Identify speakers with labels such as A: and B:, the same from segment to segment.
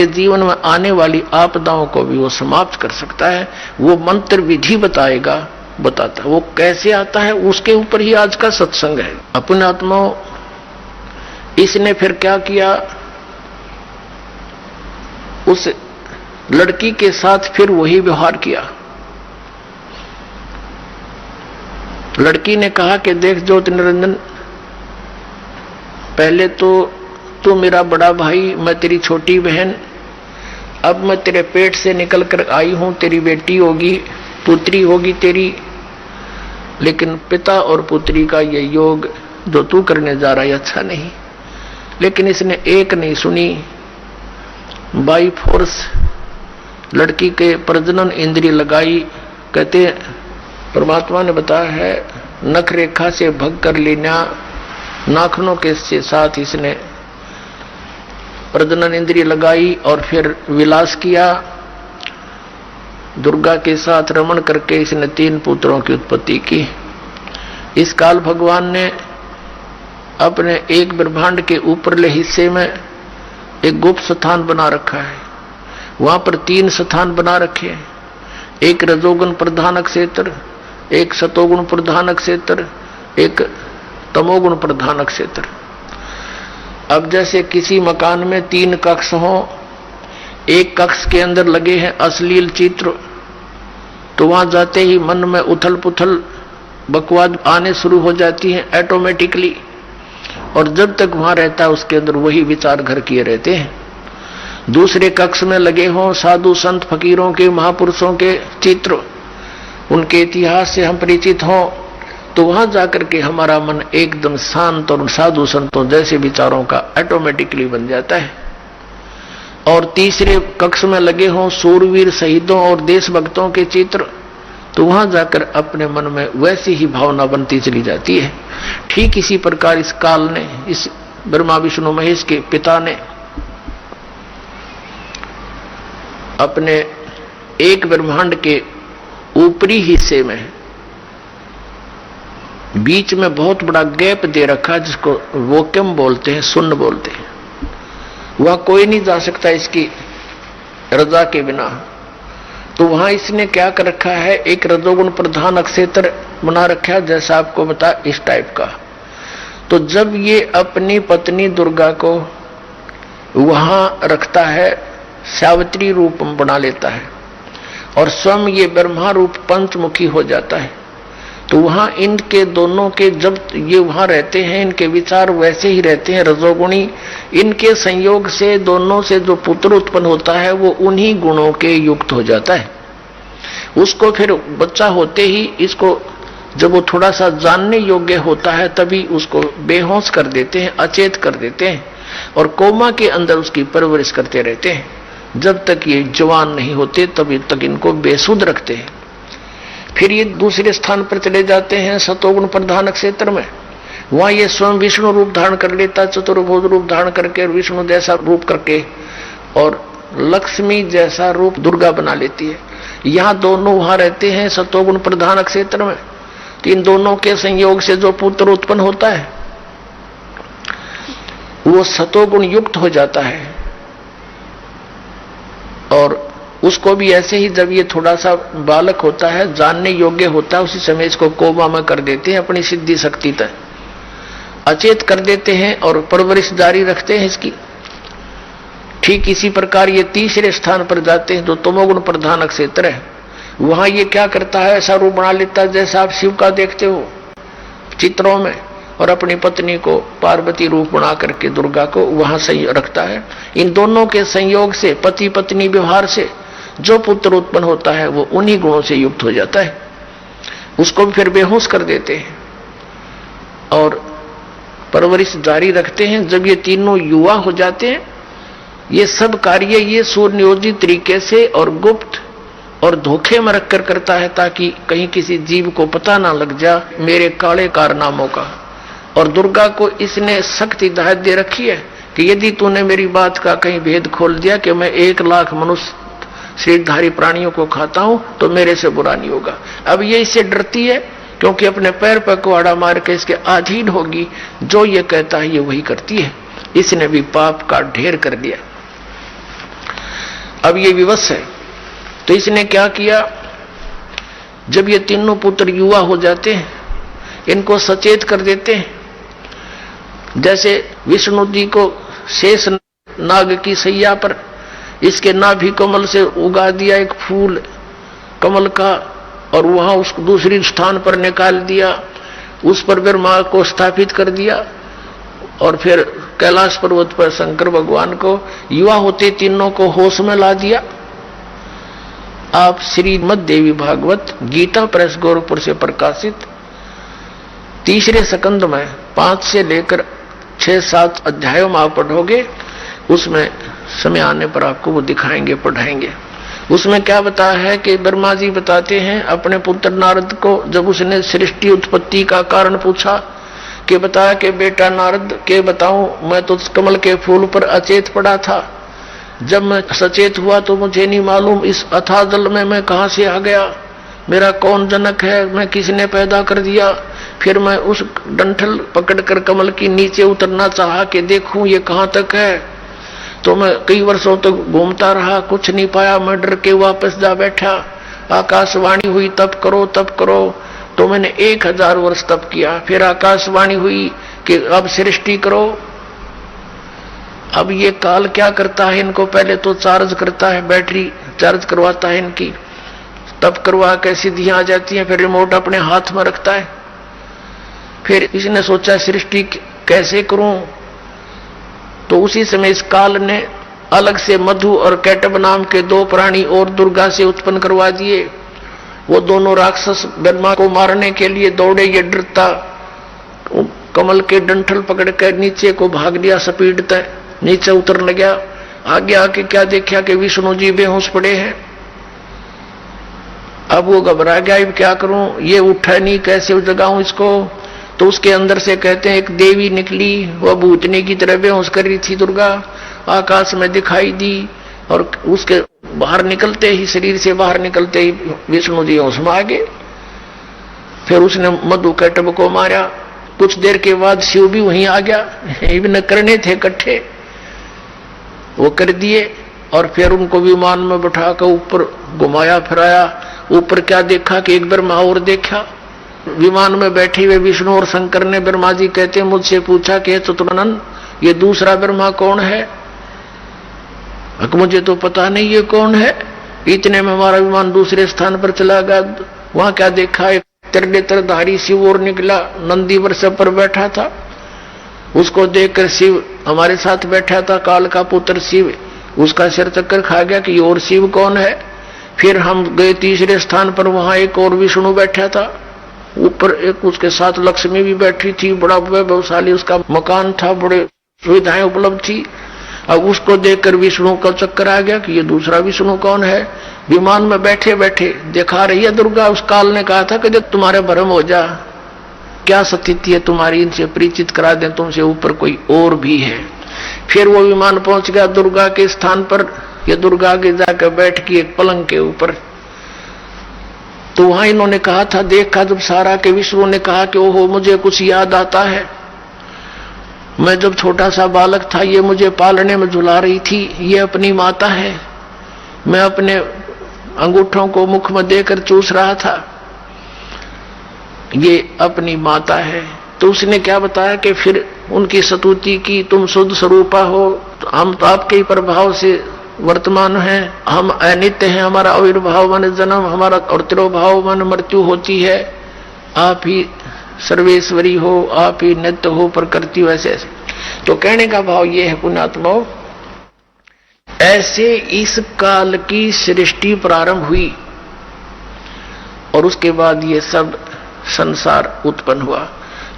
A: जीवन में आने वाली आपदाओं को भी वो समाप्त कर सकता है। वो मंत्र विधि बताता है। वो कैसे आता है उसके ऊपर ही आज का सत्संग है। अपने आत्माओं, इसने फिर क्या किया, उस लड़की के साथ फिर वही व्यवहार किया। लड़की ने कहा कि देख ज्योति निरंजन, पहले तो तू मेरा बड़ा भाई, मैं तेरी छोटी बहन, अब मैं तेरे पेट से निकल कर आई हूं, तेरी बेटी होगी, पुत्री होगी तेरी, लेकिन पिता और पुत्री का ये योग जो तू करने जा रहा है अच्छा नहीं। लेकिन इसने एक नहीं सुनी, बाई फोर्स लड़की के प्रजनन इंद्रिय लगाई। कहते परमात्मा ने बताया है, नख रेखा से भग कर लेना, नाखनों के साथ इसने प्रजनन इंद्रिय लगाई और फिर विलास किया। दुर्गा के साथ रमण करके इसने 3 पुत्रों की उत्पत्ति की। इस काल भगवान ने अपने एक ब्रह्मांड के ऊपरले हिस्से में एक गुप्त स्थान बना रखा है। वहां पर 3 स्थान बना रखे हैं, एक रजोगुण प्रधान क्षेत्र, एक सतोगुण प्रधान क्षेत्र, एक तमोगुण प्रधान क्षेत्र। अब जैसे किसी मकान में 3 कक्ष हो, एक कक्ष के अंदर लगे हैं अश्लील चित्र, तो वहां जाते ही मन में उथल पुथल बकवाद आने शुरू हो जाती है ऑटोमेटिकली, और जब तक वहां रहता है उसके अंदर वही विचार घर किए रहते हैं। दूसरे कक्ष में लगे हों साधु संत फकीरों के, महापुरुषों के चित्र, उनके इतिहास से हम परिचित हों, तो वहां जाकर के हमारा मन एकदम शांत और साधु संतों जैसे विचारों का ऑटोमेटिकली बन जाता है। और तीसरे कक्ष में लगे हों सूरवीर शहीदों और देशभक्तों के चित्र, तो वहां जाकर अपने मन में वैसी ही भावना बनती चली जाती है। ठीक इसी प्रकार इस काल ने, इस ब्रह्मा विष्णु महेश के पिता ने अपने एक ब्रह्मांड के ऊपरी हिस्से में बीच में बहुत बड़ा गैप दे रखा, जिसको वोक्यम बोलते हैं, शून्य बोलते हैं। वहां कोई नहीं जा सकता इसकी रजा के बिना। तो वहां इसने क्या कर रखा है, एक रजोगुण प्रधान क्षेत्र बना रखा है, जैसा आपको बता इस टाइप का। तो जब ये अपनी पत्नी दुर्गा को वहां रखता है, सावित्री रूप बना लेता है और स्वयं ये ब्रह्मा रूप पंचमुखी हो जाता है, तो वहां इनके दोनों के, जब ये वहां रहते हैं, इनके विचार वैसे ही रहते हैं रजोगुणी। इनके संयोग से दोनों से जो पुत्र उत्पन्न होता है वो उन्हीं गुणों के युक्त हो जाता है। उसको फिर बच्चा होते ही इसको, जब वो थोड़ा सा जानने योग्य होता है, तभी उसको बेहोश कर देते हैं, अचेत कर देते हैं और कोमा के अंदर उसकी परवरिश करते रहते हैं। जब तक ये जवान नहीं होते तभी तक इनको बेसुध रखते हैं। फिर ये दूसरे स्थान पर चले जाते हैं सतोगुण प्रधान क्षेत्र में। वहां ये स्वयं विष्णु रूप धारण कर लेता, चतुर्भुज रूप धारण करके, विष्णु जैसा रूप करके, और लक्ष्मी जैसा रूप दुर्गा बना लेती है। यहाँ दोनों वहां रहते हैं सतोगुण प्रधान क्षेत्र में। तो इन दोनों के संयोग से जो पुत्र उत्पन्न होता है वो सतोगुण युक्त हो जाता है। और उसको भी ऐसे ही, जब ये थोड़ा सा बालक होता है, जानने योग्य होता है, उसी समय इसको कोमा में कर देते हैं, अपनी सिद्धि शक्ति तक अचेत कर देते हैं और परवरिश जारी रखते हैं इसकी। ठीक इसी प्रकार ये तीसरे स्थान पर जाते हैं जो तमोगुण प्रधान क्षेत्र है। वहां ये क्या करता है, ऐसा रूप बना लेता है जैसा आप शिव का देखते हो चित्रों में, और अपनी पत्नी को पार्वती रूप बना करके दुर्गा को वहां रखता है। इन दोनों के संयोग से, पति पत्नी व्यवहार से जो पुत्र उत्पन्न होता है वो उन्हीं गुणों से युक्त हो जाता है। उसको भी फिर बेहोश कर देते हैं और परवरिश जारी रखते हैं। जब ये तीनों युवा हो जाते हैं, ये सब कार्य ये सुनियोजित तरीके से और गुप्त और धोखे में रखकर करता है, ताकि कहीं किसी जीव को पता ना लग जा मेरे काले कारनामों का। और दुर्गा को इसने सख्त हिदायत दे रखी है कि यदि तूने मेरी बात का कहीं भेद खोल दिया कि मैं 1 लाख मनुष्य शरीरधारी प्राणियों को खाता हूं, तो मेरे से बुरा नहीं होगा। अब ये इससे डरती है, क्योंकि अपने पैर पर कुआड़ा मार के इसके अधीन होगी, जो ये कहता है ये वही करती है। इसने भी पाप का ढेर कर दिया। अब ये विवश है। तो इसने क्या किया, जब ये तीनों पुत्र युवा हो जाते हैं, इनको सचेत कर देते हैं। जैसे विष्णु जी को शेष नाग की सैया पर इसके नाभि कमल से उगा दिया एक फूल कमल का, और वहां उस दूसरी स्थान पर निकाल दिया, उस पर ब्रह्मा को स्थापित कर दिया, और फिर कैलाश पर्वत पर शंकर भगवान को युवा होते तीनों को होश में ला दिया। आप श्रीमद् देवी भागवत गीता प्रेस गोरखपुर से प्रकाशित तीसरे स्कंद में 5 से लेकर 6-7 अध्यायों में आप पढ़ोगे, उसमें समय आने पर आपको वो दिखाएंगे, पढ़ाएंगे। उसमें क्या बताया है कि ब्रह्मा जी बताते हैं अपने पुत्र नारद को, जब उसने सृष्टि उत्पत्ति का कारण पूछा कि बताया कि बेटा नारद के बताऊं, मैं तो कमल के फूल पर अचेत पड़ा था, जब मैं सचेत हुआ तो मुझे नहीं मालूम इस अथाह जल में मैं कहां से आ गया, मेरा कौन जनक है, मैं किसने पैदा कर दिया। फिर मैं उस डंठल पकड़कर कमल की नीचे उतरना चाहा कि देखूं ये कहां तक है, तो मैं कई वर्षों तक घूमता रहा, कुछ नहीं पाया, मैं डर के वापस जा बैठा। आकाशवाणी हुई तप करो तप करो, तो मैंने 1000 वर्ष तप किया। फिर आकाशवाणी हुई कि अब सृष्टि करो। अब ये काल क्या करता है, इनको पहले तो चार्ज करता है, बैटरी चार्ज करवाता है इनकी, तब करवा के सिद्धियां आ जाती हैं, फिर रिमोट अपने हाथ में रखता है। फिर इसने सोचा सृष्टि कैसे करूं, तो उसी समय इस काल ने अलग से मधु और कैटब नाम के 2 प्राणी और दुर्गा से उत्पन्न करवा दिए। वो दोनों राक्षस ब्रह्मा को मारने के लिए दौड़े, ये डरता कमल के डंठल पकड़कर नीचे को भाग लिया, सपीटता नीचे उतर गया। आगे आके क्या देखा कि विष्णु जी बेहोश पड़े हैं। अब वो घबरा गया, अब क्या करूं, ये उठा नहीं, कैसे जगाऊं इसको। तो उसके अंदर से कहते हैं एक देवी निकली, वह भूतनी की तरह बेहोश कर रही थी दुर्गा, आकाश में दिखाई दी, और उसके बाहर निकलते ही, शरीर से बाहर निकलते ही विष्णु जी होश में आ गए। फिर उसने मधु कैटब को मारा। कुछ देर के बाद शिव भी वहीं आ गया, इवन करने थे इकट्ठे, वो कर दिए। और फिर उनको विमान में बैठाकर ऊपर घुमाया फिराया। ऊपर क्या देखा कि एक ब्रह्मा और देखा, विमान में बैठे हुए विष्णु और शंकर ने, ब्रह्मा जी कहते हैं मुझसे पूछा कि चतुरानंद ये दूसरा ब्रह्मा कौन है। मुझे तो पता नहीं ये कौन है। इतने में हमारा विमान दूसरे स्थान पर चला गया। वहां क्या देखा, एक त्रिनेत्रधारी शिव और निकला, नंदी वृषभ पर बैठा था। उसको देखकर शिव हमारे साथ बैठा था, काल का पुत्र शिव, उसका सिर चक्कर खा गया कि और शिव कौन है। फिर हम गए तीसरे स्थान पर, वहां एक और विष्णु बैठा था, ऊपर एक उसके साथ लक्ष्मी भी बैठी थी, बड़ा वैभवशाली उसका मकान था, बड़े सुविधाएं उपलब्ध थी। अब उसको देखकर विष्णु का चक्कर आ गया कि ये दूसरा विष्णु कौन है। विमान में बैठे बैठे दिखा रही है दुर्गा। उस काल ने कहा था कि जब तुम्हारे भ्रम हो जा, क्या स्थिति है तुम्हारी, इनसे परिचित करा दें, तुमसे ऊपर कोई और भी है। फिर वो विमान पहुंच गया दुर्गा के स्थान पर। ये दुर्गा के जाकर बैठ की एक पलंग के ऊपर। तो वहां इन्होंने कहा था, देखा जब सारा के विष्णु ने कहा कि ओहो मुझे कुछ याद आता है, मैं जब छोटा सा बालक था ये मुझे पालने में झुला रही थी, ये अपनी माता है, मैं अपने अंगूठों को मुख में देकर चूस रहा था, ये अपनी माता है। तो उसने क्या बताया कि फिर उनकी स्तुति की, तुम शुद्ध स्वरूपा हो, हम तो आपके ही प्रभाव से वर्तमान हैं, हम अनित्य हैं, हमारा आविर्भाव मन जन्म, हमारा और तिरोभाव मन मृत्यु होती है, आप ही सर्वेश्वरी हो, आप ही नित्य हो, प्रकृति हो, ऐसे ऐसे। तो कहने का भाव ये है पुण्यात्माओं, ऐसे इस काल की सृष्टि प्रारंभ हुई और उसके बाद ये सब संसार उत्पन्न हुआ।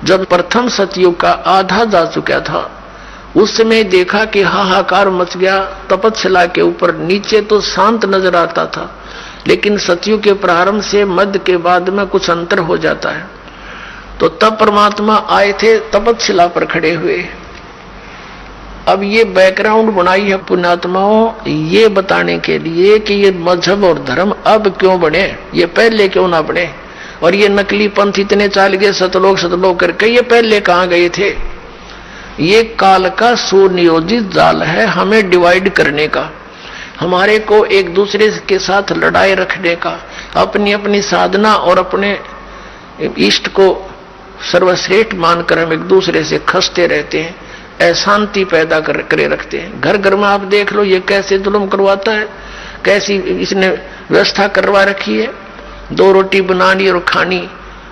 A: जब प्रथम सतयुग का आधा जा चुका था, उस समय देखा कि हाहाकार मच गया तपस्या के ऊपर। नीचे तो शांत नजर आता था, लेकिन सतयुग के प्रारंभ से मध्य के बाद में कुछ अंतर हो जाता है। तो तब परमात्मा आए थे तपस्या पर खड़े हुए। अब ये बैकग्राउंड बनाई है पुण्यात्माओं ये बताने के लिए कि ये मजहब और धर्म अब क्यों बने, ये पहले क्यों ना बने। और ये नकली पंथ इतने चाल गए सतलोक करके, ये पहले कहां गए थे। ये काल का सुनियोजित जाल है हमें डिवाइड करने का। हमारे को एक दूसरे के साथ लड़ाई रखने का, अपनी अपनी साधना और अपने इष्ट को सर्वश्रेष्ठ मानकर हम एक दूसरे से खसते रहते हैं, अशांति पैदा करे रखते हैं। घर घर में आप देख लो ये कैसे जुल्म करवाता है, कैसी इसने व्यवस्था करवा रखी है। 2 रोटी बनानी और खानी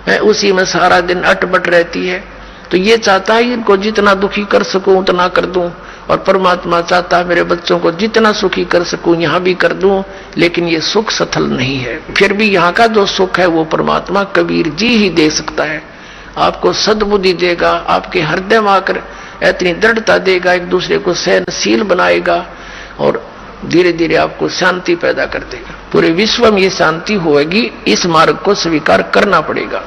A: है, उसी में सारा दिन अटबट रहती है। तो ये चाहता है इनको जितना दुखी कर सकूं उतना कर दूं, और परमात्मा चाहता है मेरे बच्चों को जितना सुखी कर सकूं यहां भी कर दूं। लेकिन ये सुख सथल नहीं है। फिर भी यहाँ का जो सुख है वो परमात्मा कबीर जी ही दे सकता है। आपको सद्बुद्धि देगा, आपके हृदय में आकर इतनी दृढ़ता देगा, एक दूसरे को सहनशील बनाएगा और धीरे धीरे आपको शांति पैदा कर देगा। पूरे विश्व में ये शांति होगी, इस मार्ग को स्वीकार करना पड़ेगा।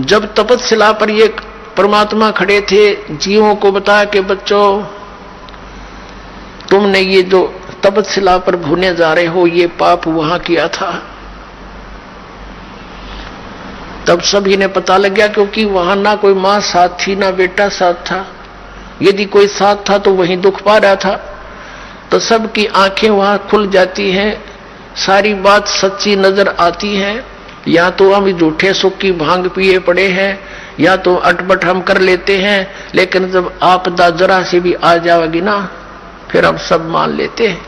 A: जब तपस्या पर ये परमात्मा खड़े थे, जीवों को बताया कि बच्चों तुमने ये जो तपस्या पर भूने जा रहे हो ये पाप वहां किया था। तब सभी ने पता लग गया, क्योंकि वहां ना कोई मां साथ थी ना बेटा साथ था। यदि कोई साथ था तो वहीं दुख पा रहा था। तो सबकी आंखें वहां खुल जाती हैं, सारी बात सच्ची नजर आती है। या तो हम झूठे सुख की भांग पिए पड़े हैं, या तो अटपट हम कर लेते हैं, लेकिन जब आपदा जरा से भी आ जाएगी ना फिर हम सब मान लेते हैं।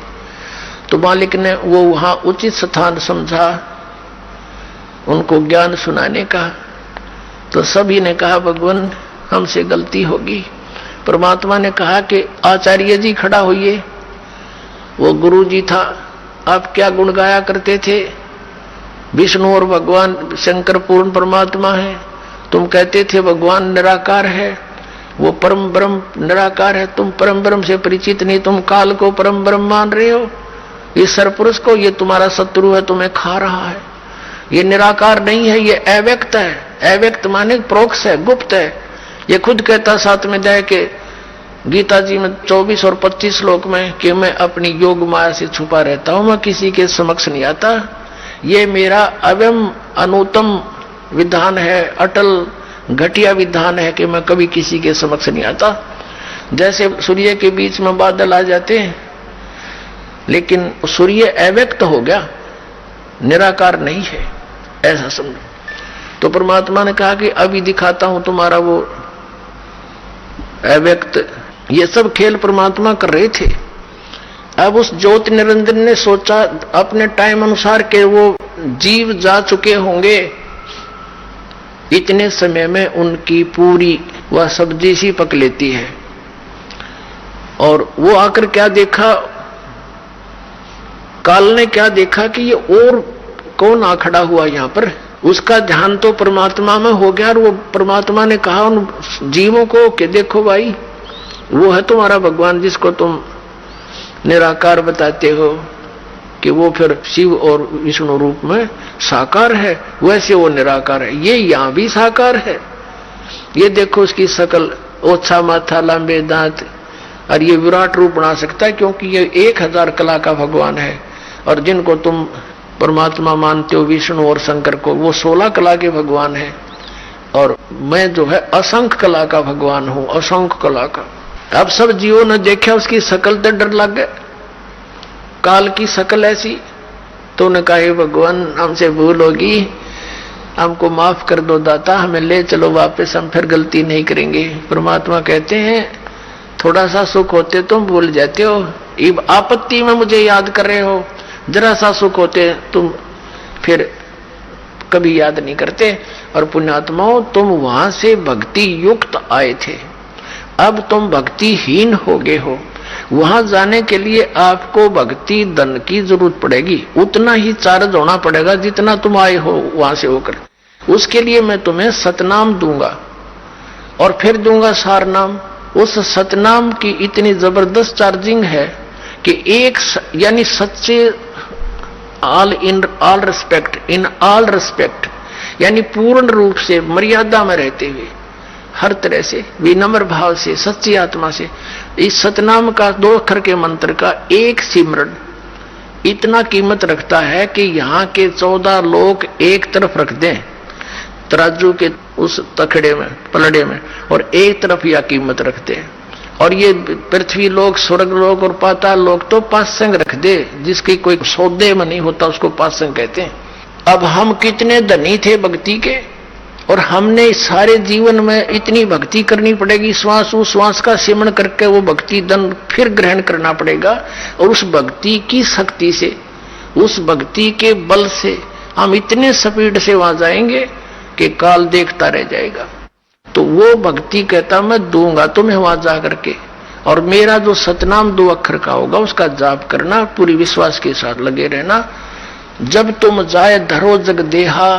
A: तो मालिक ने वो वहां उचित स्थान समझा उनको ज्ञान सुनाने का। तो सभी ने कहा भगवान हमसे गलती होगी। परमात्मा ने कहा कि आचार्य जी खड़ा होइए। वो गुरु जी था। आप क्या गुण गाया करते थे? विष्णु और भगवान शंकर पूर्ण परमात्मा है। तुम कहते थे भगवान निराकार है, वो परम ब्रह्म निराकार है। तुम परम ब्रह्म से परिचित नहीं, तुम काल को परम ब्रह्म मान रहे हो। ये सरपुरुष को, ये तुम्हारा शत्रु है, तुम्हें खा रहा है। ये निराकार नहीं है, ये अव्यक्त है। अव्यक्त माने प्रोक्ष है, गुप्त है। ये खुद कहता साथ में जाए कि गीता जी में 24 और 25 श्लोक में कि मैं अपनी योग माया से छुपा रहता हूं, मैं किसी के समक्ष नहीं आता। ये मेरा अव्यम अनुतम विधान है, अटल घटिया विधान है कि मैं कभी किसी के समक्ष नहीं आता। जैसे सूर्य के बीच में बादल आ जाते हैं, लेकिन सूर्य अव्यक्त हो गया, निराकार नहीं है, ऐसा समझो। तो परमात्मा ने कहा कि अभी दिखाता हूं तुम्हारा वो अव्यक्त। ये सब खेल परमात्मा कर रहे थे। अब उस ज्योति निरंजन ने सोचा अपने टाइम अनुसार के वो जीव जा चुके होंगे, इतने समय में उनकी पूरी वह सब्जी सी पक लेती है। और वो आकर क्या देखा, काल ने क्या देखा कि ये और कौन आ खड़ा हुआ यहाँ पर। उसका ध्यान तो परमात्मा में हो गया और वो परमात्मा ने कहा उन जीवों को कि देखो भाई वो है तुम्हारा भगवान जिसको तुम निराकार बताते हो, कि वो फिर शिव और विष्णु रूप में साकार है, वैसे वो निराकार है। ये यहां भी साकार है। ये देखो उसकी शकल, ओछा माथा, लंबे दांत, और ये विराट रूप बना सकता है क्योंकि ये 1000 कला का भगवान है। और जिनको तुम परमात्मा मानते हो विष्णु और शंकर को, वो 16 कला के भगवान है। और मैं जो है असंख्य कला का भगवान हूं, असंख्य कला का। अब सब जीवों ने देखा उसकी शकल तो डर लग गए, काल की शकल ऐसी। तो उन्होंने कहा भगवान हमसे भूल होगी, हमको माफ कर दो दाता, हमें ले चलो वापस, हम फिर गलती नहीं करेंगे। परमात्मा कहते हैं थोड़ा सा सुख होते तुम भूल जाते हो, अब आपत्ति में मुझे याद कर रहे हो। जरा सा सुख होते तुम फिर कभी याद नहीं करते। और पुण्यात्माओं तुम वहां से भक्ति युक्त आए थे, अब तुम भक्तिहीन हो गए हो। वहां जाने के लिए आपको भक्ति धन की जरूरत पड़ेगी, उतना ही चार्ज होना पड़ेगा जितना तुम आए हो वहां से होकर। उसके लिए मैं तुम्हें सतनाम दूंगा और फिर दूंगा सार नाम। उस सतनाम की इतनी जबरदस्त चार्जिंग है कि एक यानी सच्चे ऑल रिस्पेक्ट यानी पूर्ण रूप से मर्यादा में रहते हुए, हर तरह से विनम्र भाव से, सच्ची आत्मा से, इस सतनाम का 2 अक्षर के मंत्र का एक सिमरन इतना कीमत रखता है कि यहाँ के 14 लोग एक तरफ रख दें, तराजू के उस तखड़े में, पलड़े में, और एक तरफ यह कीमत रखते हैं। और ये पृथ्वी लोक, स्वर्ग लोक और पाताल लोक तो पासंग रख दे, जिसकी कोई सौदे में नहीं होता उसको पासंग कहते हैं। अब हम कितने धनी थे भक्ति के, और हमने सारे जीवन में इतनी भक्ति करनी पड़ेगी, श्वास उश्वास का सेवन करके वो भक्ति धन फिर ग्रहण करना पड़ेगा। और उस भक्ति की शक्ति से, उस भक्ति के बल से हम इतने स्पीड से वहां जाएंगे कि काल देखता रह जाएगा। तो वो भक्ति कहता मैं दूंगा तुम्हें वहां जा करके, और मेरा जो सतनाम 2 अक्षर का होगा उसका जाप करना, पूरी विश्वास के साथ लगे रहना। जब तुम जाए धरो जग देहा,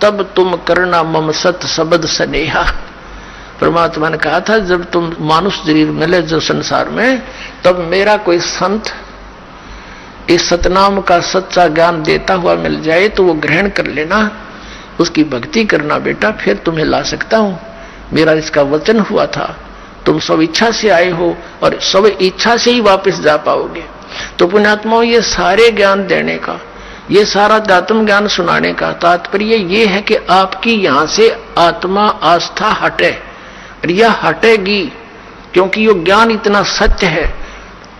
A: तब तुम करना मम सत शब्द स्नेहा। परमात्मा ने कहा था जब तुम मानुष शरीर मिले जो संसार में, तब मेरा कोई संत इस सतनाम का सच्चा ज्ञान देता हुआ मिल जाए तो वो ग्रहण कर लेना, उसकी भक्ति करना बेटा, फिर तुम्हें ला सकता हूं। मेरा इसका वचन हुआ था, तुम सब इच्छा से आए हो और सब इच्छा से ही वापस जा पाओगे। तो पुण्यात्माओं, ये सारे ज्ञान देने का, ये सारा आत्म ज्ञान सुनाने का तात्पर्य ये है कि आपकी यहां से आत्मा आस्था हटे, और यह हटेगी क्योंकि ये ज्ञान इतना सत्य है।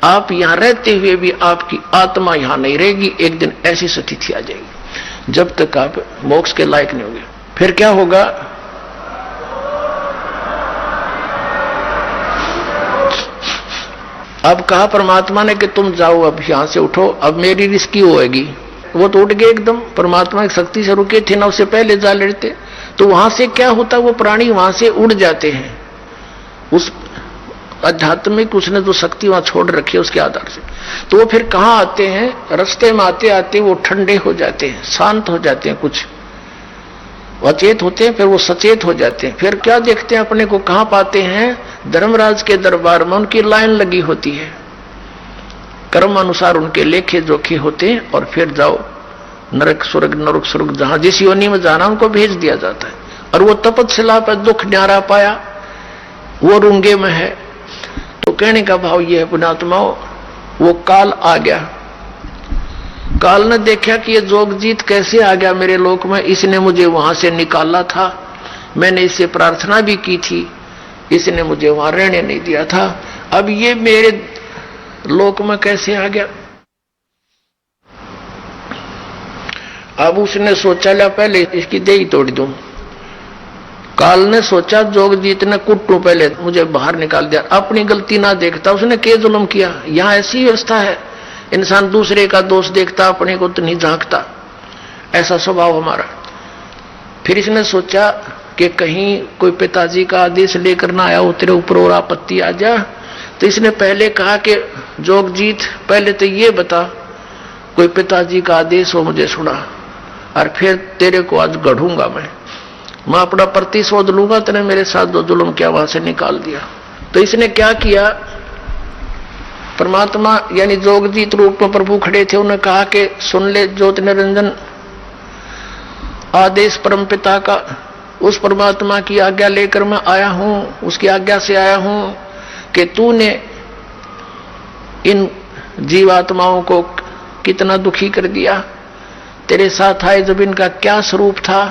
A: आप यहां रहते हुए भी आपकी आत्मा यहां नहीं रहेगी, एक दिन ऐसी स्थिति आ जाएगी जब तक आप मोक्ष के लायक नहीं होंगे। फिर क्या होगा? अब कहा परमात्मा ने कि तुम जाओ, अब यहां से उठो, अब मेरी रिस्की होएगी। वो तो उठ गए एकदम, परमात्मा की शक्ति से रुके थे ना, उससे पहले जा लेते तो वहां से क्या होता, वो प्राणी वहां से उड़ जाते हैं। उस आध्यात्मिक उसने जो शक्ति वहां छोड़ रखी है उसके आधार से, तो वो फिर कहां आते हैं? रास्ते में आते आते वो ठंडे हो जाते हैं, शांत हो जाते हैं, कुछ अचेत होते हैं, फिर वो सचेत हो जाते हैं। फिर क्या देखते हैं अपने को, कहां पाते हैं? धर्मराज के दरबार में उनकी लाइन लगी होती है, कर्म अनुसार उनके लेखे जोखे होते हैं, और फिर जाओ नरक स्वर्ग जहां जिस योनि में जाना उनको भेज दिया जाता है। और वो तपस्या पर दुख न्यारा पाया, वो रूंगे में है। तो कहने का भाव ये है पुण्यात्माओं, वो काल आ गया, काल ने देखा कि ये जोगजीत कैसे आ गया मेरे लोक में, इसने मुझे वहां से निकाला था, मैंने इससे प्रार्थना भी की थी, इसने मुझे वहां रहने नहीं दिया था, अब ये मेरे लोक में कैसे आ गया? अब उसने सोचा ला पहले इसकी देही तोड़ दूं। काल ने सोचा जोगजीत ने कुट्टू पहले मुझे बाहर निकाल दिया, अपनी गलती ना देखता, उसने क्या जुल्म किया। यहां ऐसी व्यवस्था है, इंसान दूसरे का दोष देखता, अपने को तो नहीं झांकता, ऐसा स्वभाव हमारा। फिर इसने सोचा कि कहीं कोई पिताजी का आदेश लेकर ना आया हो तेरे ऊपर और आपत्ति आ जा। तो इसने पहले कहा कि जोगजीत पहले तो ये बता, कोई पिताजी का आदेश हो मुझे सुना, और फिर तेरे को आज गढ़ूंगा मैं अपना प्रतिशोध लूंगा, तेने मेरे साथ जो जुल्म किया वहां से निकाल दिया। तो इसने क्या किया, परमात्मा यानी जोगजीत रूप में प्रभु खड़े थे, उन्होंने कहा कि सुन ले ज्योति निरंजन, आदेश परम पिता का, उस परमात्मा की आज्ञा लेकर मैं आया हूं, उसकी आज्ञा से आया हूं कि तूने इन जीवात्माओं को कितना दुखी कर दिया। तेरे साथ आए जब इनका क्या स्वरूप था,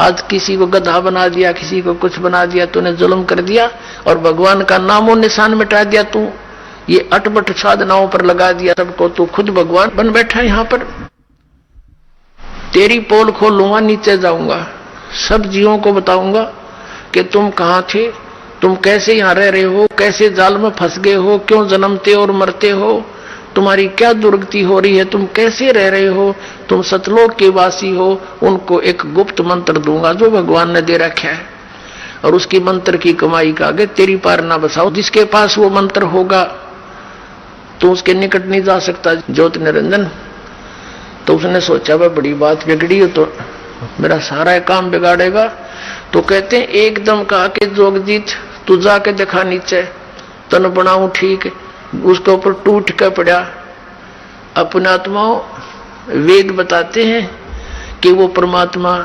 A: आज किसी को गधा बना दिया, किसी को कुछ बना दिया, तूने जुल्म कर दिया और भगवान का नामो निशान मिटा दिया। तू ये अटपट साधनाओं पर लगा दिया सबको, तू खुद भगवान बन बैठा यहां पर। तेरी पोल खोलूंगा, नीचे जाऊंगा, सब जीवों को बताऊंगा कि तुम कहां थे, तुम कैसे यहां रह रहे हो, कैसे जाल में फंस गए हो, क्यों जन्मते और मरते हो, तुम्हारी क्या दुर्गति हो रही है, तुम कैसे रह रहे हो, तुम सतलोक के वासी हो। उनको एक गुप्त मंत्र दूंगा जो भगवान ने दे रखा है, और उसकी मंत्र की कमाई का आगे तेरी पार ना बसाओ। जिसके पास वो मंत्र होगा तो उसके निकट नहीं जा सकता ज्योति निरंजन। तो उसने सोचा वह बड़ी बात बिगड़ी हो तो मेरा सारा काम बिगाड़ेगा। तो कहते हैं एकदम कहा कि जोगजीत तू जाके देखा नीचे, तन बनाऊं ठीक, उसके ऊपर टूट के पड़ा। अपने आत्माओं वेद बताते हैं कि वो परमात्मा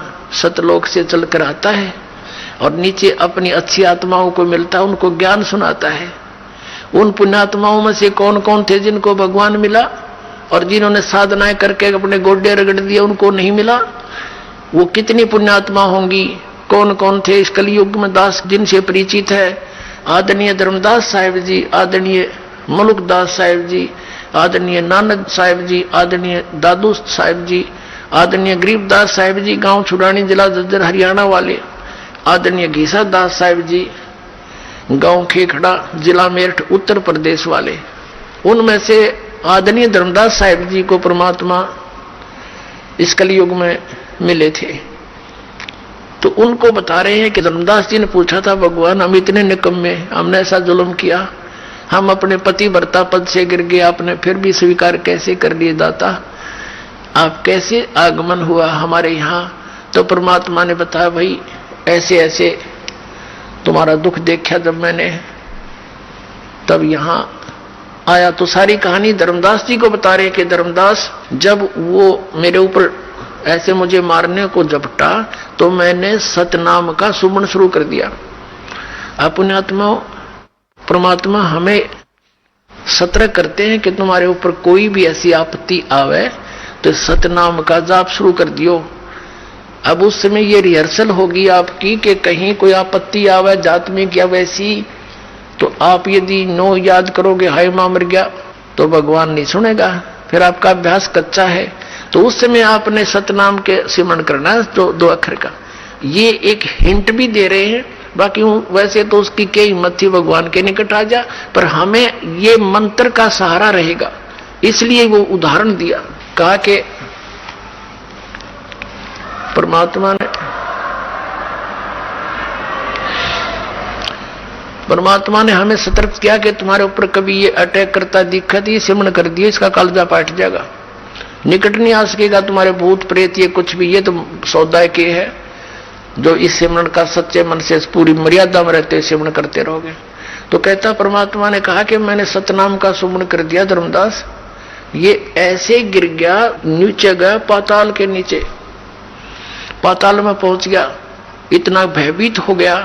A: सतलोक से चलकर आता है और नीचे अपनी अच्छी आत्माओं को मिलता है, उनको ज्ञान सुनाता है। उन पुण्यात्माओं में से कौन कौन थे जिनको भगवान मिला, और जिन्होंने साधनाएं करके अपने गोड्डे रगड़ दिए उनको नहीं मिला, वो कितनी पुण्यात्मा होंगी। कौन कौन थे इस कलयुग में दास जिनसे परिचित है? आदरणीय धर्मदास साहिब जी, आदरणीय मलुकदास साहिब जी, आदरणीय नानक साहिब जी, आदरणीय दादू साहिब जी, आदरणीय गरीबदास साहिब जी, गांव छुड़ानी, जिला जज्जर हरियाणा वाले, आदरणीय घीसा दास साहिब जी, गांव खेखड़ा, जिला मेरठ उत्तर प्रदेश वाले। उनमें से आदरणीय धर्मदास साहिब जी को परमात्मा इस कलयुग में मिले थे। तो उनको बता रहे हैं कि धर्मदास जी ने पूछा था, भगवान हम इतने निकम्मे, हमने ऐसा जुल्म किया, हम अपने पति वर्ता पद से गिर गए, आपने फिर भी स्वीकार कैसे कर लिए दाता? आप कैसे आगमन हुआ हमारे यहाँ? तो परमात्मा ने बताया, भाई ऐसे ऐसे तुम्हारा दुख देखा जब मैंने, तब यहाँ आया। तो सारी कहानी धर्मदास जी को बता रहे कि धर्मदास जब वो मेरे ऊपर ऐसे मुझे मारने को झपटा तो मैंने सतनाम का सुमन शुरू कर दिया। अपने आत्मा परमात्मा हमें सतर्क करते हैं कि तुम्हारे ऊपर कोई भी ऐसी आपत्ति आवे तो सतनाम का जाप शुरू कर दियो। अब उस समय ये रिहर्सल होगी आपकी कि कहीं कोई आपत्ति आवे जात में क्या वैसी, तो आप यदि नो याद करोगे हाय मां मर गया तो भगवान नहीं सुनेगा, फिर आपका अभ्यास कच्चा है। तो उस समय आपने सतनाम के सिमरण करना है, जो 2 अक्षर का। ये एक हिंट भी दे रहे हैं, बाकी वैसे तो उसकी क्या हिम्मत थी भगवान के निकट आ जा, पर हमें ये मंत्र का सहारा रहेगा, इसलिए वो उदाहरण दिया। कहा कि परमात्मा ने हमें सतर्क किया कि तुम्हारे ऊपर कभी ये अटैक करता दिक्कत, ये सिमरण कर दिए, इसका कलजा पाट जाएगा, निकट नहीं आ सकेगा तुम्हारे भूत प्रेत ये कुछ भी, ये तो सौदा के है। जो इस सिमरण का सच्चे मन से पूरी मर्यादा में रहते सिमरण करते रहोगे। तो कहता परमात्मा ने कहा कि मैंने सतनाम का सुमन कर दिया धर्मदास, ये ऐसे गिर गया, नीचे गया पाताल के नीचे, पाताल में पहुंच गया, इतना भयभीत हो गया।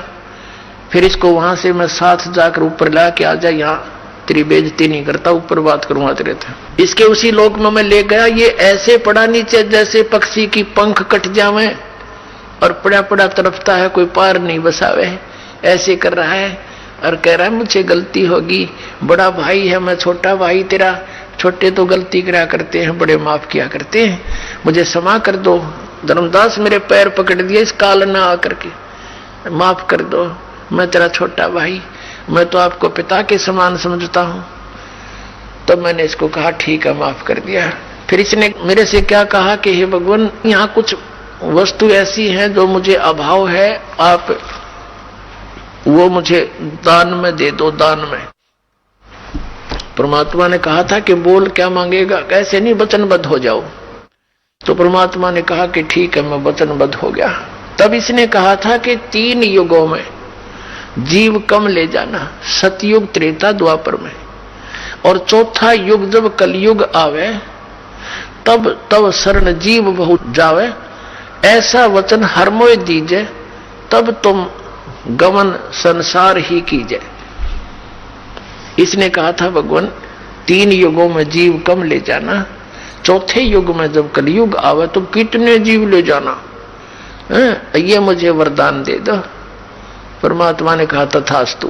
A: फिर इसको वहां से मैं साथ जाकर ऊपर ला के आ जा, यहाँ तेरी बेइज्जती नहीं करता, ऊपर बात करूंगा तेरे थे। इसके उसी लोक में मैं ले गया, ये ऐसे पड़ा नीचे जैसे पक्षी की पंख कट जावे और पड़ा पड़ा तड़पता है, कोई पार नहीं बसावे, ऐसे कर रहा है और कह रहा है मुझे गलती होगी, बड़ा भाई है मैं छोटा भाई तेरा, छोटे तो गलती करा करते हैं, बड़े माफ किया करते हैं, मुझे क्षमा कर दो। धर्मदास मेरे पैर पकड़ दिए इस काल न आकर के, माफ कर दो, मैं तेरा छोटा भाई, मैं तो आपको पिता के समान समझता हूं। तो मैंने इसको कहा ठीक है, माफ कर दिया। फिर इसने मेरे से क्या कहा कि हे भगवान, यहाँ कुछ वस्तु ऐसी है जो मुझे अभाव है, आप वो मुझे दान में दे दो, दान में। परमात्मा ने कहा था कि बोल क्या मांगेगा, कैसे नहीं, वचनबद्ध हो जाओ। तो परमात्मा ने कहा कि ठीक है, मैं वचनबद्ध हो गया। तब इसने कहा था कि 3 युगों में जीव कम ले जाना, सतयुग, त्रेता, द्वापर में, और चौथा युग जब कलयुग आवे तब शरण जीव बहुत जावे, ऐसा वचन हर मोय दीजे, तब तुम गमन संसार ही कीजे। इसने कहा था भगवान 3 युगों में जीव कम ले जाना, चौथे युग में जब कलयुग आवे तो कितने जीव ले जाना, ये मुझे वरदान दे दो। परमात्मा ने कहा तथास्तु,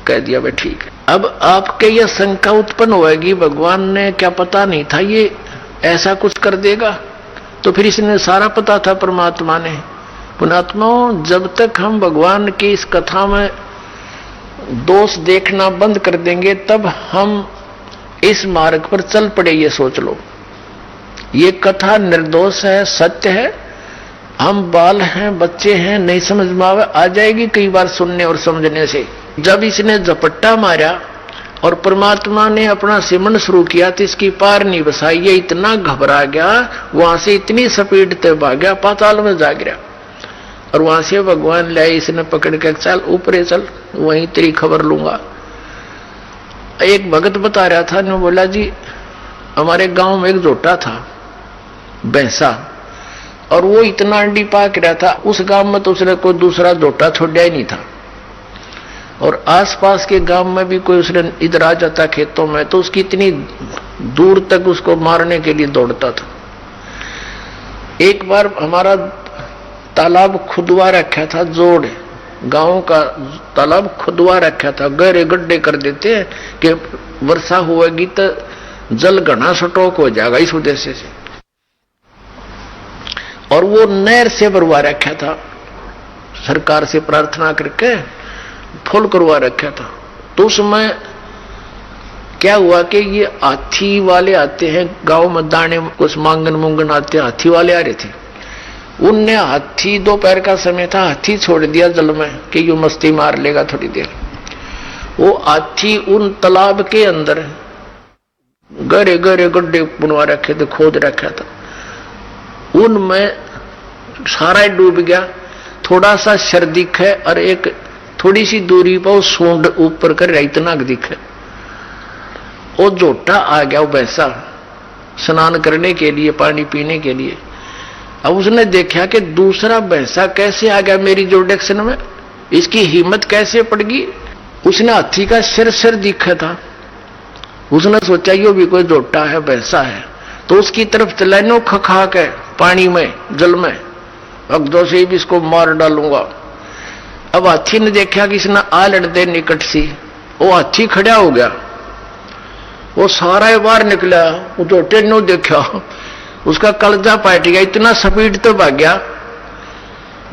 A: कह दिया भाई ठीक है। अब आपके यह शंका उत्पन्न होगी, भगवान ने क्या पता नहीं था ये ऐसा कुछ कर देगा? तो फिर इसने सारा पता था परमात्मा ने। पुणात्माओं, जब तक हम भगवान की इस कथा में दोष देखना बंद कर देंगे तब हम इस मार्ग पर चल पड़े, ये सोच लो। ये कथा निर्दोष है, सत्य है, हम बाल हैं, बच्चे हैं, नहीं समझ में आ जाएगी कई बार सुनने और समझने से। जब इसने झपट्टा मारा और परमात्मा ने अपना सिमरन शुरू किया तो इसकी पार नहीं बसाई, ये इतना घबरा गया, वहां से इतनी स्पीड से भाग गया, पाताल में जा गिरा। और वहां से भगवान लाए, इसने पकड़ के चल ऊपरे चल, वहीं तेरी खबर लूंगा। एक भगत बता रहा था, ने बोला जी हमारे गांव में एक जोटा था भैंसा, और वो इतना अंडी पाक रहा था, उस गांव में तो उसने कोई दूसरा जोटा छोड़ा ही नहीं था, और आसपास के गांव में भी कोई उसने इधर आ जाता खेतों में तो उसकी इतनी दूर तक उसको मारने के लिए दौड़ता था। एक बार हमारा तालाब खुदवा रखा था, जोड़ गांव का तालाब खुदवा रखा था, गहरे गड्ढे कर देते हैं कि वर्षा होगी तो जल घना स्टॉक हो जाएगा, इस उद्देश्य से। और वो नहर से भरवा रखा था, सरकार से प्रार्थना करके फुल करवा रखा था। तो उसमें क्या हुआ कि ये हाथी वाले आते हैं गांव में, दाने कुछ मांगन मुंगन आते हैं, हाथी वाले आ रहे थे। उनने हाथी, दोपहर का समय था, हाथी छोड़ दिया जल में कि यू मस्ती मार लेगा थोड़ी देर। वो हाथी उन तालाब के अंदर गहरे गहरे गड्ढे बनवा रखे थे, खोद रखा था, उनमें सारा डूब गया। थोड़ा सा सर दिखे और एक थोड़ी सी दूरी पर वो सूंड ऊपर कर इतना दिखे। वो जोटा आ गया, वो भैंसा स्नान करने के लिए, पानी पीने के लिए। अब उसने देखा कि दूसरा भैंसा कैसे आ गया मेरी जोडेक्शन में, इसकी हिम्मत कैसे पड़ गई। उसने हाथी का सिर दिखा था, उसने सोचा यो भी कोई जोटा है, भैंसा है, तो उसकी तरफ चलानो खखा के पानी में, जल में, अगदो से भी इसको मार डालूंगा। अब हाथी ने देखा कि इसने आ लड़ते निकट सी, वो हाथी खड़ा हो गया, वो सारा बाहर निकला, वो जोटे ने देखा, उसका कलजा पाट गया, इतना स्पीड तो भाग गया।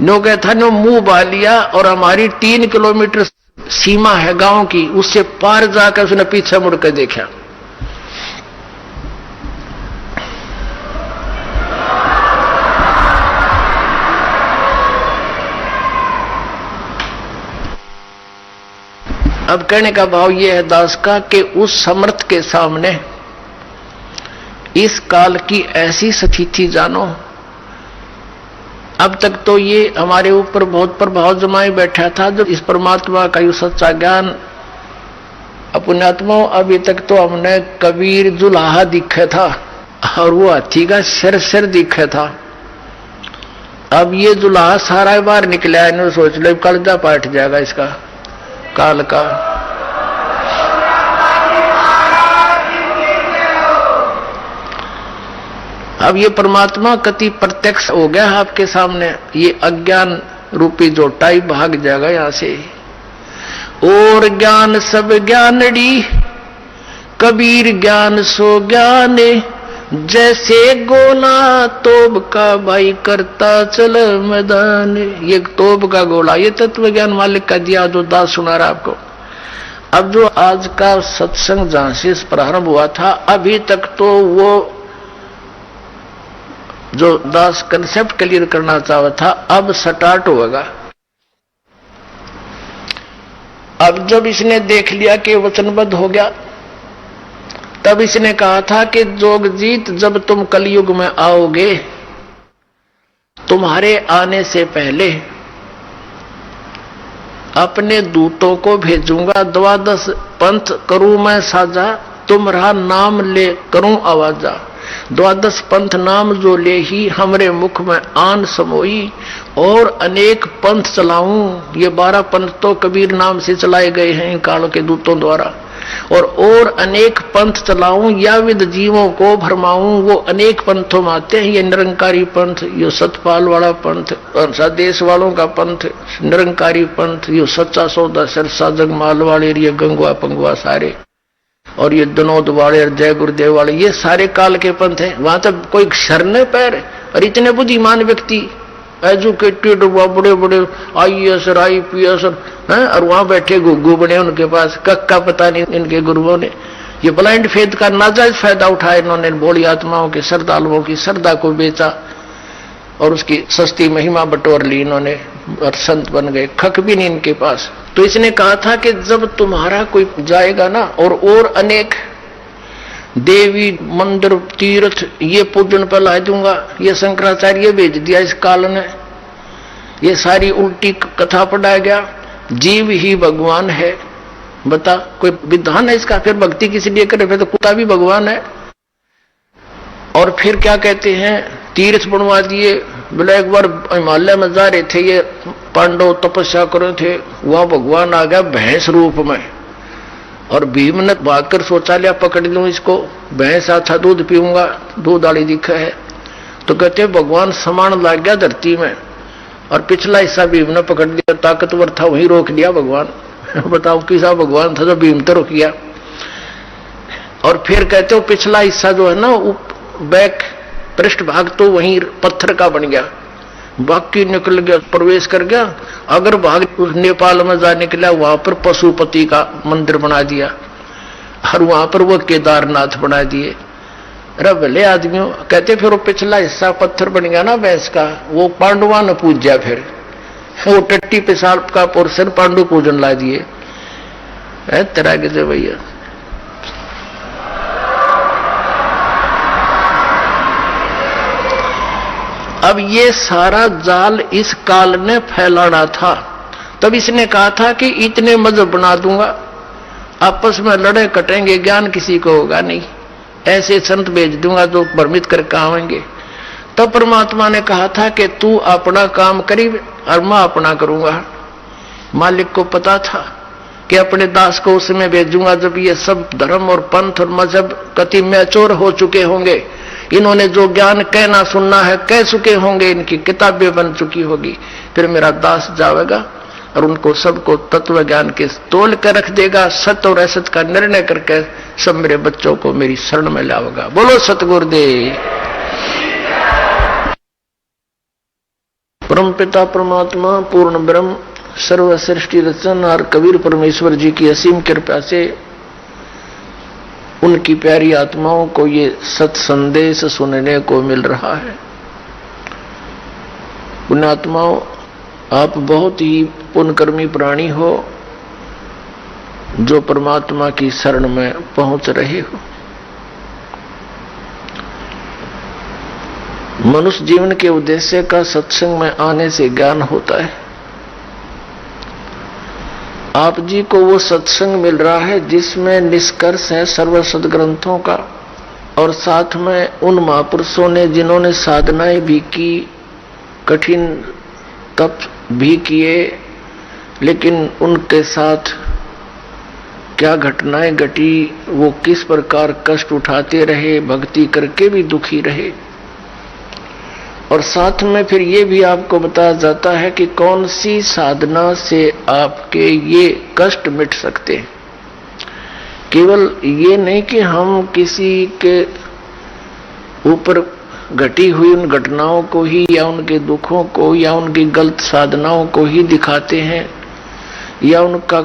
A: नो कहता नो मुंह बा लिया और हमारी 3 किलोमीटर सीमा है गांव की, उससे पार जाकर उसने पीछे मुड़कर देखा। अब कहने का भाव यह है दास का कि उस समर्थ के सामने इस काल की ऐसी स्थिति जानो। अब तक तो ये हमारे ऊपर बहुत प्रभाव जमाए बैठा था, जो इस परमात्मा का ये सच्चा ज्ञान अपने आत्मा। अभी तक तो हमने कबीर जुलाहा दिखा था और वो हाथी का सिर दिखा था। अब ये जुलाहा सारा बार निकला है, इन्होंने सोच लो कलजा पाट जाएगा इसका काल का। अब ये परमात्मा कति प्रत्यक्ष हो गया आपके सामने, ये अज्ञान रूपी जोटा ही भाग जाएगा यहां से। और ज्ञान सब ज्ञानड़ी, कबीर ज्ञान सो ज्ञाने, जैसे गोला तोब का भाई करता चल मैदान। ये तोब का गोला, ये तत्व ज्ञान मालिक का दिया जो दास सुना रहा आपको। अब जो आज का सत्संग जहां से प्रारंभ हुआ था, अभी तक तो वो जो दास कंसेप्ट क्लियर करना चाहता था, अब स्टार्ट होगा। अब जब इसने देख लिया कि वचनबद्ध हो गया, तब इसने कहा था कि जोगजीत, जब तुम कलयुग में आओगे, तुम्हारे आने से पहले अपने दूतों को भेजूंगा, 12 पंथ करूं मैं साजा, तुम्हारा नाम ले करूं आवाजा। 12 पंथ नाम जो ले ही हमरे मुख में आन समोई, और अनेक पंथ चलाऊं। ये 12 पंथ तो कबीर नाम से चलाए गए हैं इन कालों के दूतों द्वारा। और अनेक पंथ चलाऊं, या विद जीवों को भरमाऊं। वो अनेक पंथों में आते हैं, ये निरंकारी पंथ, ये सतपाल वाला पंथ, देश वालों का पंथ, निरंकारी पंथ, ये सच्चा सौदा सरसा जगमाल वाले, ये गंगवा पंगवा सारे, और ये दनोद वाले और जय गुरुदेव वाले, ये सारे काल के पंथ हैं। वहां तक कोई शरण पैर, और इतने बुद्धिमान व्यक्ति, एजुकेटेड, बड़े बड़े IAS IPS हैं, और वहां बैठे गुग्गू बने उनके पास, कक्का पता नहीं इनके गुरुओं ने। ये ब्लाइंड फेथ का नाजायज फायदा उठाया इन्होंने, बोली आत्माओं के श्रद्धालुओं की श्रद्धा को बेचा और उसकी सस्ती महिमा बटोर ली इन्होंने, और संत बन गए, खक भी नहीं इनके पास। तो इसने कहा था कि जब तुम्हारा कोई जाएगा ना, और अनेक देवी मंदिर तीर्थ ये पूजन पर ला दूंगा। ये शंकराचार्य भेज दिया इस काल ने, ये सारी उल्टी कथा पढ़ाया गया। जीव ही भगवान है, बता कोई विधान है इसका? फिर भक्ति किस लिए करे, फिर तो कुत्ता भी भगवान है। और फिर क्या कहते हैं, तीर्थ बनवा दिए। बोले एक बार हिमालय में जा रहे थे, ये पांडव तपस्या कर रहे थे, वहां भगवान आ गया भैंस रूप में, और भीम ने भागकर सोचा लिया पकड़ लूं इसको, भैंस था दूध पीऊंगा, दूध आड़ी दिखा है। तो कहते भगवान समान लग गया धरती में, और पिछला हिस्सा भीम ने पकड़ लिया, ताकतवर था वहीं रोक दिया भगवान। बताओ किसा भगवान था जो भीम तो रोक गया। और फिर कहते हो पिछला हिस्सा जो है ना बैक पृष्ठ भाग तो वहीं पत्थर का बन गया, बाकी निकल गया, प्रवेश कर गया। अगर भाग उस नेपाल में जाने के लिए वहां पर पशुपति का मंदिर बना दिया और वहां पर वो केदारनाथ बना दिए। अरे भले आदमियों, कहते फिर वो पिछला हिस्सा पत्थर बन गया ना भैंस का, वो पांडवा ने पूजा, फिर वो टट्टी पेशाब का पोर्शन पांडु पूजन ला दिए। तरह के भैया अब ये सारा जाल इस काल ने फैलाना था। तब इसने कहा था कि इतने मजहब बना दूंगा, आपस में लड़े कटेंगे, ज्ञान किसी को होगा नहीं, ऐसे संत भेज दूंगा जो भ्रमित करके आवेंगे। तब परमात्मा ने कहा था कि तू अपना काम करी और मैं अपना करूंगा। मालिक को पता था कि अपने दास को उसमें भेजूंगा जब ये सब धर्म और पंथ और मजहब कति मैच्योर हो चुके होंगे, इन्होंने जो ज्ञान कहना सुनना है कह चुके होंगे, इनकी किताबें बन चुकी होगी, फिर मेरा दास जाएगा और उनको सबको तत्व ज्ञान के तोल कर रख देगा, सत्य और असत का निर्णय करके सब मेरे बच्चों को मेरी शरण में लाओगा। बोलो सतगुरुदेव। परम पिता परमात्मा पूर्ण ब्रह्म सर्व सृष्टि रचन और कबीर परमेश्वर जी की असीम कृपा से उनकी प्यारी आत्माओं को ये सत संदेश सुनने को मिल रहा है। पुण्यात्माओं, आप बहुत ही पुण्यकर्मी प्राणी हो जो परमात्मा की शरण में पहुंच रहे हो। मनुष्य जीवन के उद्देश्य का सत्संग में आने से ज्ञान होता है। आप जी को वो सत्संग मिल रहा है जिसमें निष्कर्ष है सर्व सद्ग्रंथों का, और साथ में उन महापुरुषों ने जिन्होंने साधनाएं भी की, कठिन तप भी किए, लेकिन उनके साथ क्या घटनाएं घटी, वो किस प्रकार कष्ट उठाते रहे, भक्ति करके भी दुखी रहे। और साथ में फिर ये भी आपको बताया जाता है कि कौन सी साधना से आपके ये कष्ट मिट सकते हैं। केवल ये नहीं कि हम किसी के ऊपर घटी हुई उन घटनाओं को ही या उनके दुखों को या उनकी गलत साधनाओं को ही दिखाते हैं या उनका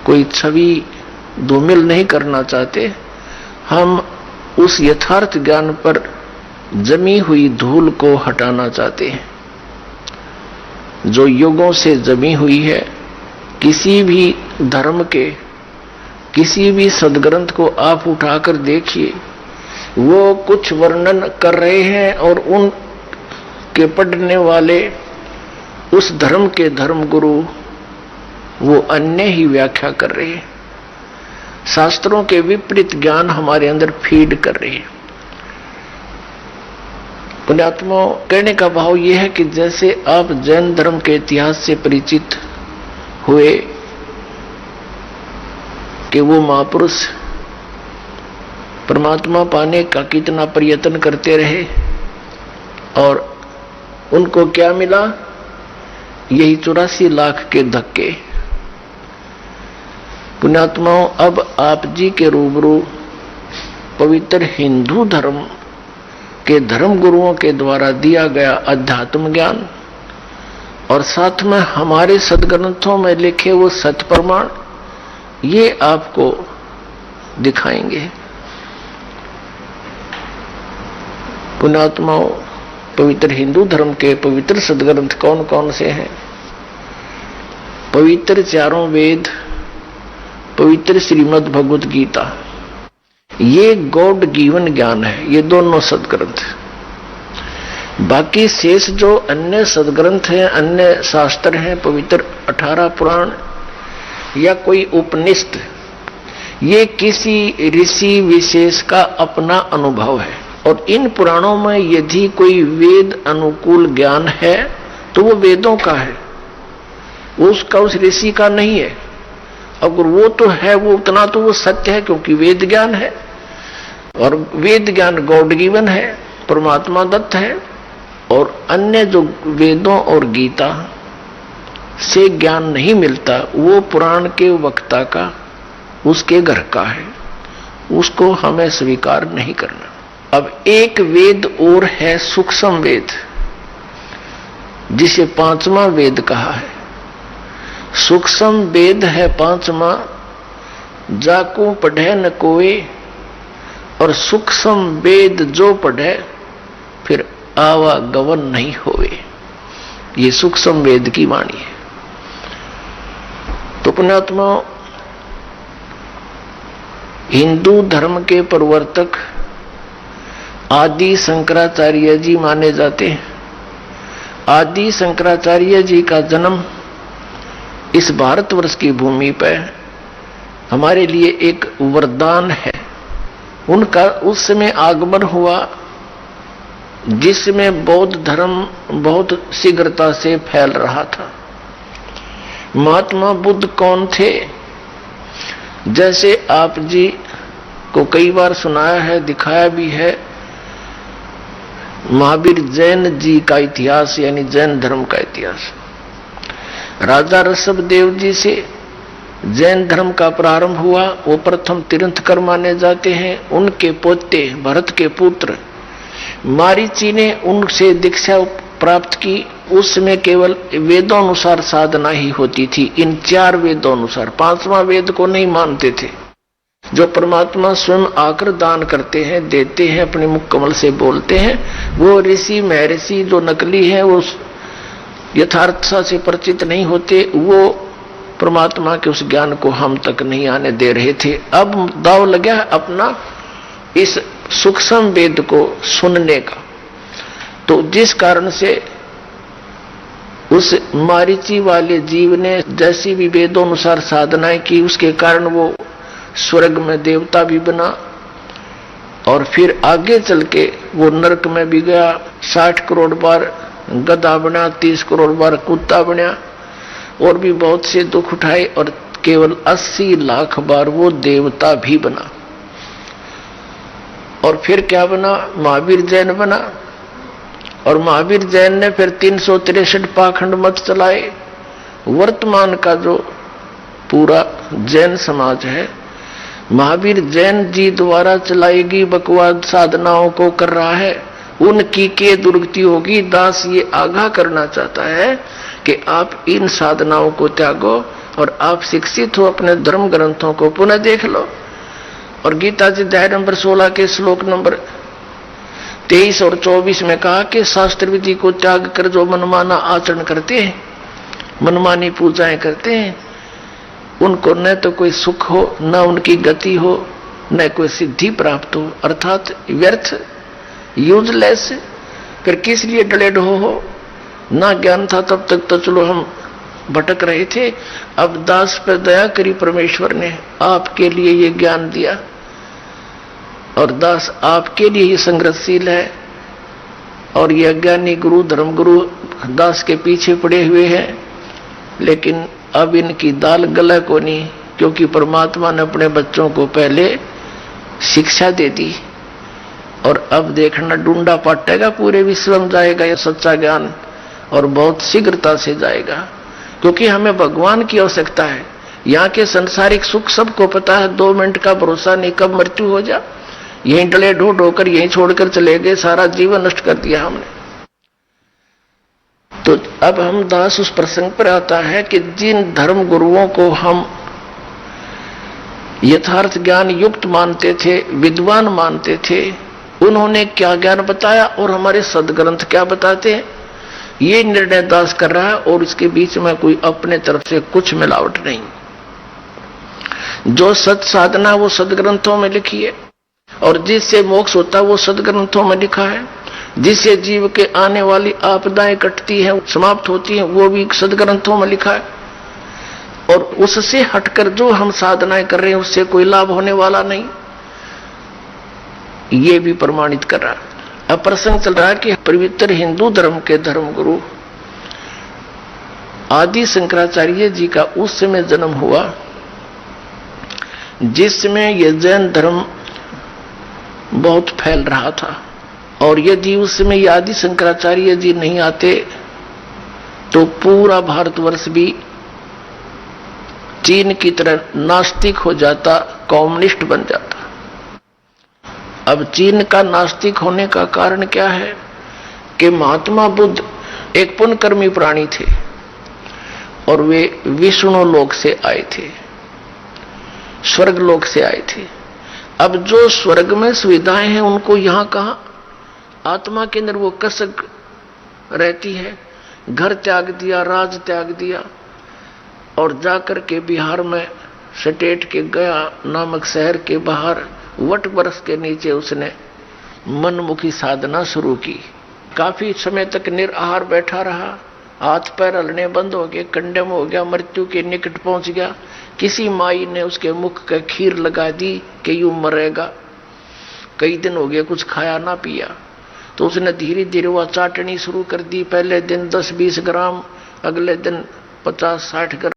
A: कोई छवि धूमिल नहीं करना चाहते। हम उस यथार्थ ज्ञान पर जमी हुई धूल को हटाना चाहते हैं जो युगों से जमी हुई है। किसी भी धर्म के किसी भी सदग्रंथ को आप उठाकर देखिए, वो कुछ वर्णन कर रहे हैं और उन के पढ़ने वाले उस धर्म के धर्म गुरु वो अन्य ही व्याख्या कर रहे हैं। शास्त्रों के विपरीत ज्ञान हमारे अंदर फीड कर रहे हैं। पुण्यात्मा, कहने का भाव यह है कि जैसे आप जैन धर्म के इतिहास से परिचित हुए कि वो महापुरुष परमात्मा पाने का कितना प्रयत्न करते रहे और उनको क्या मिला, यही 84 लाख के धक्के। पुण्यात्माओं, अब आप जी के रूबरू पवित्र हिंदू धर्म के धर्म गुरुओं के द्वारा दिया गया अध्यात्म ज्ञान और साथ में हमारे सदग्रंथों में लिखे वो सत्य प्रमाण, ये आपको दिखाएंगे। पुण्यात्माओं, पवित्र हिंदू धर्म के पवित्र सदग्रंथ कौन कौन से हैं? पवित्र चारों वेद, पवित्र श्रीमद् भगवत गीता, ये गॉड गिवन ज्ञान है, ये दोनों सदग्रंथ। बाकी शेष जो अन्य सदग्रंथ हैं, अन्य शास्त्र हैं, पवित्र 18 पुराण या कोई उपनिषद, ये किसी ऋषि विशेष का अपना अनुभव है। और इन पुराणों में यदि कोई वेद अनुकूल ज्ञान है तो वो वेदों का है, वो उसका उस ऋषि का नहीं है। अगर वो तो है, वो उतना तो वो सत्य है क्योंकि वेद ज्ञान है और वेद ज्ञान गॉड गिवन है, परमात्मा दत्त है। और अन्य जो वेदों और गीता से ज्ञान नहीं मिलता, वो पुराण के वक्ता का, उसके घर का है, उसको हमें स्वीकार नहीं करना। अब एक वेद और है, सूक्ष्म वेद, जिसे पांचवा वेद कहा है। सूक्ष्म वेद है पांचवा, जाको पढ़े न कोई, और सूक्ष्म वेद जो पढ़े फिर आवागमन नहीं होवे। ये सूक्ष्म वेद की वाणी है। तो पुण्यात्मा, हिंदू धर्म के प्रवर्तक आदि शंकराचार्य जी माने जाते हैं। आदि शंकराचार्य जी का जन्म इस भारतवर्ष की भूमि पर हमारे लिए एक वरदान है। उनका उस समय आगमन हुआ जिसमें बौद्ध धर्म बहुत शीघ्रता से फैल रहा था। महात्मा बुद्ध कौन थे? जैसे आप जी को कई बार सुनाया है, दिखाया भी है, महावीर जैन जी का इतिहास, यानी जैन धर्म का इतिहास। राजा ऋषभदेव जी से जैन धर्म का प्रारंभ हुआ। वो प्रथम तीर्थंकर माने जाते हैं। उनके पोते भरत के पुत्र मारीची ने उनसे दीक्षा प्राप्त की। उसमें केवल वेदों अनुसार साधना ही होती थी, इन 4 वेदों अनुसार। 5वां वेद को नहीं मानते थे। जो परमात्मा स्वयं आकर दान करते हैं, देते हैं, अपने मुख कमल से बोलते हैं, वो ऋषि महर्षि जो नकली है, वो यथार्थता से परिचित नहीं होते, वो परमात्मा के उस ज्ञान को हम तक नहीं आने दे रहे थे। अब दाव लगा अपना इस सूक्ष्म वेद को सुनने का। तो जिस कारण से उस मारीची वाले जीव ने जैसी भी वेदों अनुसार साधनाएं की, उसके कारण वो स्वर्ग में देवता भी बना, और फिर आगे चल के वो नरक में भी गया। 60 करोड़ बार गधा बना, 30 करोड़ बार कुत्ता बना, और भी बहुत से दुख उठाए, और केवल 80 लाख बार वो देवता भी बना। और फिर क्या बना? महावीर जैन बना। और महावीर जैन ने फिर 363 पाखंड मत चलाए। वर्तमान का जो पूरा जैन समाज है, महावीर जैन जी द्वारा चलाएगी बकवाद साधनाओं को कर रहा है। उनकी के दुर्गति होगी। दास ये आगाह करना चाहता है कि आप इन साधनाओं को त्यागो और आप शिक्षित हो, अपने धर्म ग्रंथों को पुनः देख लो। और गीता जी अध्याय नंबर 16 के श्लोक नंबर 23 और 24 में कहा कि शास्त्र विधि को त्याग कर जो मनमाना आचरण करते हैं, मनमानी पूजाएं करते हैं, उनको न तो कोई सुख हो, न उनकी गति हो, न कोई सिद्धि प्राप्त हो, अर्थात व्यर्थ, यूजलेस। फिर किस लिए डले हो? ना ज्ञान था तब तक तो चलो हम भटक रहे थे। अब दास पर दया करी परमेश्वर ने, आपके लिए ये ज्ञान दिया, और दास आपके लिए ही संग्रहशील है। और ये अज्ञानी गुरु, धर्म गुरु दास के पीछे पड़े हुए हैं, लेकिन अब इनकी दाल गला को नहीं, क्योंकि परमात्मा ने अपने बच्चों को पहले शिक्षा दे दी। और अब देखना डूंडा पाटेगा, पूरे विश्व में जाएगा यह सच्चा ज्ञान, और बहुत शीघ्रता से जाएगा, क्योंकि हमें भगवान की आवश्यकता है। यहाँ के संसारिक सुख सबको पता है, 2 मिनट का भरोसा नहीं कब मृत्यु हो जा। यहीं डले ढो होकर यहीं छोड़कर चले गए, सारा जीवन नष्ट कर दिया हमने। तो अब हम दास उस प्रसंग पर आता है कि जिन धर्म गुरुओं को हम यथार्थ ज्ञान युक्त मानते थे, विद्वान मानते थे, उन्होंने क्या ज्ञान बताया और हमारे सदग्रंथ क्या बताते हैं, ये निर्णय दास कर रहा है। और इसके बीच में कोई अपने तरफ से कुछ मिलावट नहीं। जो सत साधना वो सदग्रंथों में लिखी है, और जिससे मोक्ष होता है वो सदग्रंथों में लिखा है। जिससे जीव के आने वाली आपदाएं कटती हैं, समाप्त होती हैं, वो भी सदग्रंथों में लिखा है। और उससे हटकर जो हम साधनाएं कर रहे हैं उससे कोई लाभ होने वाला नहीं, ये भी प्रमाणित कर रहा है। अब प्रसंग चल रहा है कि पवित्र हिंदू धर्म के धर्मगुरु आदि शंकराचार्य जी का उस समय जन्म हुआ जिसमें यह जैन धर्म बहुत फैल रहा था। और यदि उसमें ये आदि शंकराचार्य जी नहीं आते तो पूरा भारतवर्ष भी चीन की तरह नास्तिक हो जाता, कम्युनिस्ट बन जाता। अब चीन का नास्तिक होने का कारण क्या है कि महात्मा बुद्ध एक पुण्यकर्मी प्राणी थे और वे विष्णु लोक से आए थे, स्वर्ग लोक से आए थे। अब जो स्वर्ग में सुविधाएं हैं उनको यहां कहां, आत्मा के अंदर वो कसक रहती है। घर त्याग दिया, राज त्याग दिया और जाकर के बिहार में सटेट के गया नामक शहर के बाहर वट वृक्ष के नीचे उसने मनमुखी साधना शुरू की। काफी समय तक निराहार बैठा रहा, हाथ पैर हलने बंद हो गए, कंडम हो गया, मृत्यु के निकट पहुंच गया। किसी माई ने उसके मुख का खीर लगा दी कि यूं मरेगा। कई दिन हो गए कुछ खाया ना पिया, तो उसने धीरे धीरे वह चाटनी शुरू कर दी। पहले दिन 10-20 ग्राम, अगले दिन 50-60 ग्राम।